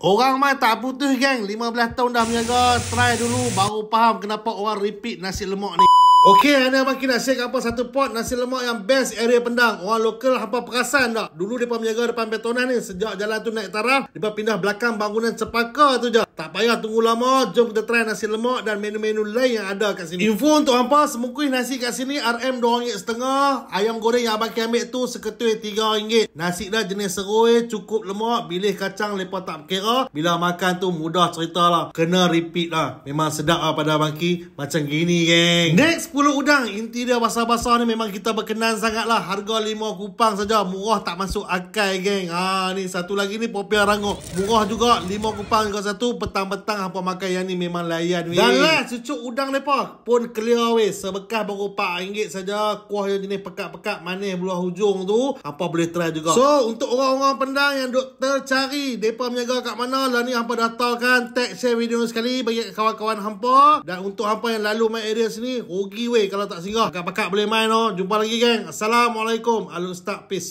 Orang mai tak putus geng. 15 tahun dah menjaga. Try dulu baru faham kenapa orang repeat nasi lemak ni. Okey, Ana makin nak share apa satu pot nasi lemak yang best area Pendang. Orang lokal hampa perasan tak? Dulu depa menjaga depan betonan ni, sejak jalan tu naik taraf, depa pindah belakang bangunan Cepaka tu je. Tak payah tunggu lama, jom kita try nasi lemak dan menu-menu lain yang ada kat sini. Info untuk hampa, semungkuih nasi kat sini RM RM2.5. Ayam goreng yang abang ambil tu seketui RM3. Nasi dah jenis seroi, cukup lemak, bilih kacang lepa tak kira. Bila makan tu mudah cerita lah. Kena repeat lah. Memang sedap lah pada abang Ki. Macam gini geng. Next, pulut udang. Inti dia basah-basah ni memang kita berkenan sangat lah. Harga 5 kupang saja. Murah tak masuk akal geng. Ni satu lagi ni Popiah Rangup. Murah juga. 5 kupang juga satu. Petang-petang hampa makan yang ni memang layan weh. Dan lah cucuk udang lepa pun clear weh. Sebekas baru RM4 saja. Kuah yang jenis pekat-pekat manis belah hujung tu. Hampa boleh try juga. So untuk orang-orang Pendang yang duk tercari depa menjaga kat mana lah ni, hampa daftarkan, tag share video ni sekali bagi kawan-kawan hampa. Dan untuk hampa yang lalu main area sini, rugi weh kalau tak singgah. Pakat-pakat boleh main. Jumpa lagi geng. Assalamualaikum. Alun start. Peace.